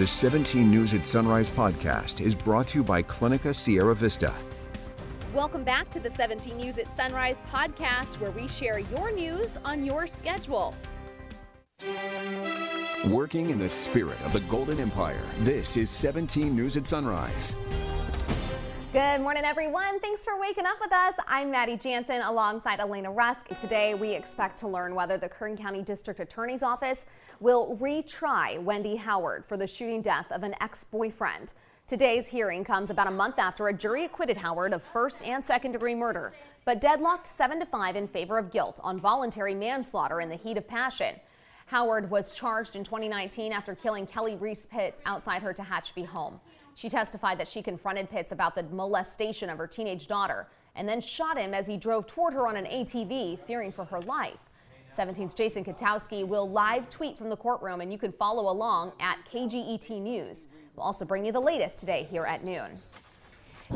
The 17 News at Sunrise podcast is brought to you by Clinica Sierra Vista. Welcome back to the 17 News at Sunrise podcast, where we share your news on your schedule. Working in the spirit of the Golden Empire, this is 17 News at Sunrise. Good morning, everyone. Thanks for waking up with us. I'm Maddie Jansen alongside Elena Rusk. Today, we expect to learn whether the Kern County District Attorney's Office will retry Wendy Howard for the shooting death of an ex-boyfriend. Today's hearing comes about a month after a jury acquitted Howard of first and second degree murder, but deadlocked 7-5 in favor of guilt on voluntary manslaughter in the heat of passion. Howard was charged in 2019 after killing Kelly Reese Pitts outside her Tehachapi home. She testified that she confronted Pitts about the molestation of her teenage daughter and then shot him as he drove toward her on an ATV, fearing for her life. 17's Jason Katowski will live tweet from the courtroom, and you can follow along at KGET News. We'll also bring you the latest today here at noon.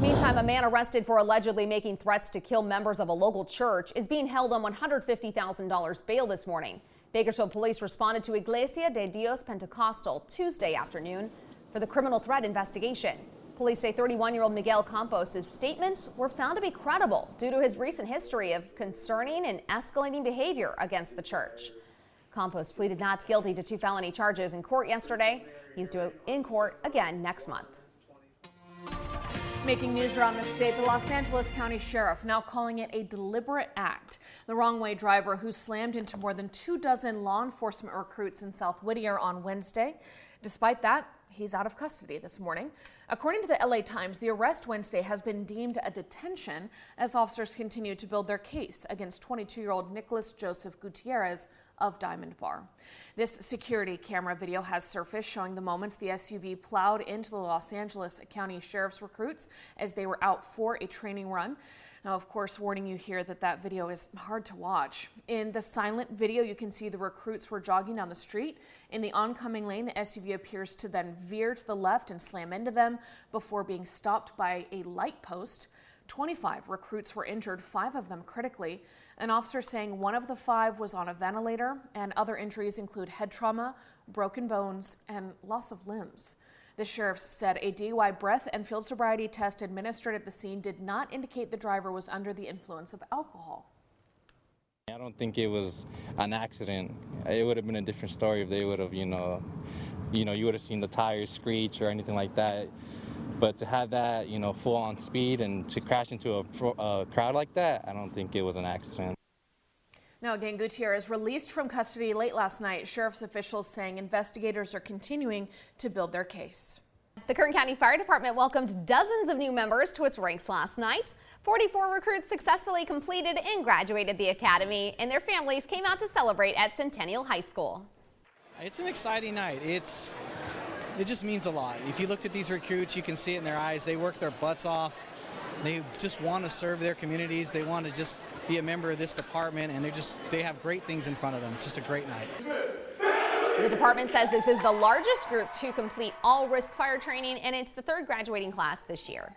Meantime, a man arrested for allegedly making threats to kill members of a local church is being held on $150,000 bail this morning. Bakersfield police responded to Iglesia de Dios Pentecostal Tuesday afternoon for the criminal threat investigation. Police say 31-year-old Miguel Campos' statements were found to be credible due to his recent history of concerning and escalating behavior against the church. Campos pleaded not guilty to 2 felony charges in court yesterday. He's due in court again next month. Making news around the state, the Los Angeles County Sheriff now calling it a deliberate act. The wrong-way driver who slammed into more than 24 law enforcement recruits in South Whittier on Wednesday. Despite that, he's out of custody this morning. According to the LA Times, the arrest Wednesday has been deemed a detention as officers continue to build their case against 22-year-old Nicholas Joseph Gutierrez of Diamond Bar. This security camera video has surfaced showing the moments the SUV plowed into the Los Angeles County Sheriff's recruits as they were out for a training run. Now, of course, warning you here that video is hard to watch. In the silent video, you can see the recruits were jogging down the street. In the oncoming lane, the SUV appears to then veer to the left and slam into them before being stopped by a light post. 25 recruits were injured, 5 of them critically. An officer saying one of the 5 was on a ventilator, and other injuries include head trauma, broken bones, and loss of limbs. The sheriff said a DUI breath and field sobriety test administered at the scene did not indicate the driver was under the influence of alcohol. I don't think it was an accident. It would have been a different story if they would have, you would have seen the tires screech or anything like that. But to have that, full on speed and to crash into a crowd like that, I don't think it was an accident. Now again, Gutierrez released from custody late last night. Sheriff's officials saying investigators are continuing to build their case. The Kern County Fire Department welcomed dozens of new members to its ranks last night. 44 recruits successfully completed and graduated the academy, and their families came out to celebrate at Centennial High School. It's an exciting night. It just means a lot. If you looked at these recruits, you can see it in their eyes. They work their butts off. They just want to serve their communities. They want to just be a member of this department, and they have great things in front of them. It's just a great night. The department says this is the largest group to complete all risk fire training, and it's the 3rd graduating class this year.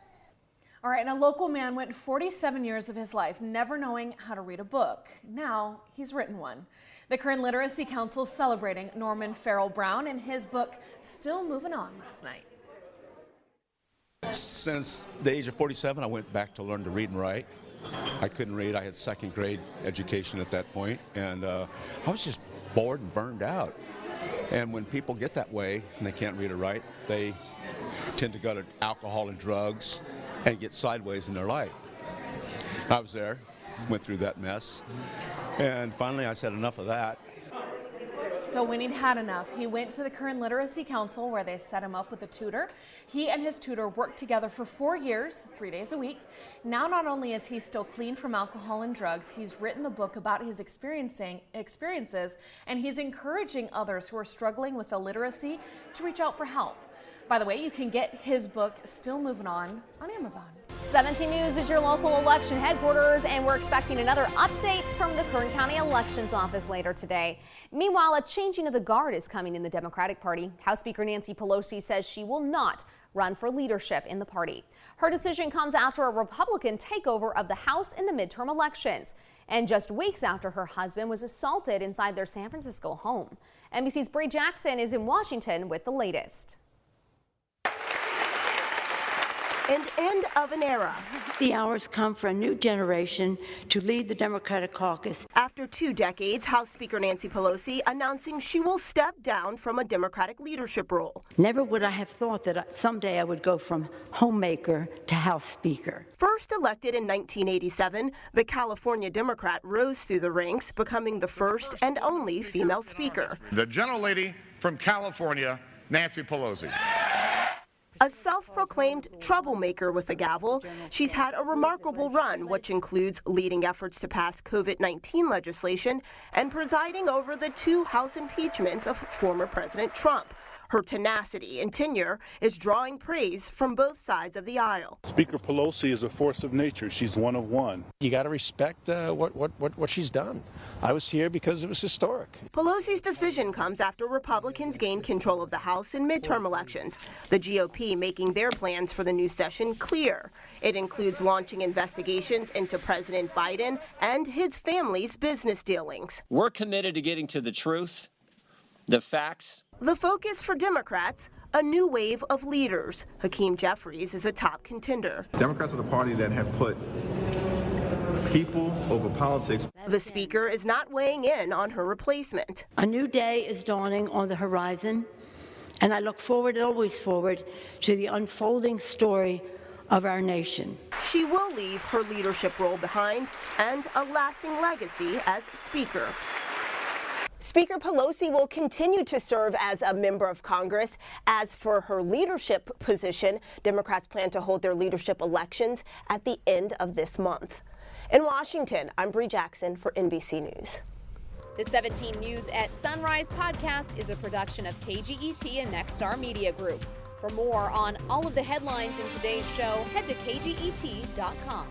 All right, and a local man went 47 years of his life never knowing how to read a book. Now he's written one. The Kern Literacy Council celebrating Norman Farrell Brown and his book, Still Moving On, last night. Since the age of 47, I went back to learn to read and write. I couldn't read. I had 2nd grade education at that point, and I was just bored and burned out. And when people get that way and they can't read or write, they tend to go to alcohol and drugs and get sideways in their life. I was there, went through that mess, and finally I said enough of that. So when he'd had enough, he went to the Kern Literacy Council where they set him up with a tutor. He and his tutor worked together for 4 years, 3 days a week. Now not only is he still clean from alcohol and drugs, he's written the book about his experiences, and he's encouraging others who are struggling with illiteracy to reach out for help. By the way, you can get his book, Still Moving On Amazon. 17 News is your local election headquarters, and we're expecting another update from the Kern County Elections Office later today. Meanwhile, a changing of the guard is coming in the Democratic Party. House Speaker Nancy Pelosi says she will not run for leadership in the party. Her decision comes after a Republican takeover of the House in the midterm elections, and just weeks after her husband was assaulted inside their San Francisco home. NBC's Bree Jackson is in Washington with the latest. and end of an era. The hour's come for a new generation to lead the Democratic caucus. After 2 decades, House Speaker Nancy Pelosi announcing she will step down from a Democratic leadership role. Never would I have thought that someday I would go from homemaker to House Speaker. First elected in 1987, the California Democrat rose through the ranks, becoming the first and only female speaker. The gentlelady from California, Nancy Pelosi. A self-proclaimed troublemaker with a gavel, she's had a remarkable run, which includes leading efforts to pass COVID-19 legislation and presiding over the 2 House impeachments of former President Trump. Her tenacity and tenure is drawing praise from both sides of the aisle. Speaker Pelosi is a force of nature. She's one of one. You got to respect what she's done. I was here because it was historic. Pelosi's decision comes after Republicans gained control of the House in midterm elections. The GOP making their plans for the new session clear. It includes launching investigations into President Biden and his family's business dealings. We're committed to getting to the truth, the facts. The focus for Democrats, a new wave of leaders. Hakeem Jeffries is a top contender. Democrats are the party that have put people over politics. The speaker is not weighing in on her replacement. A new day is dawning on the horizon, and I look forward, always forward, to the unfolding story of our nation. She will leave her leadership role behind and a lasting legacy as Speaker. Speaker Pelosi will continue to serve as a member of Congress. As for her leadership position, Democrats plan to hold their leadership elections at the end of this month. In Washington, I'm Bree Jackson for NBC News. The 17 News at Sunrise podcast is a production of KGET and Nexstar Media Group. For more on all of the headlines in today's show, head to kget.com.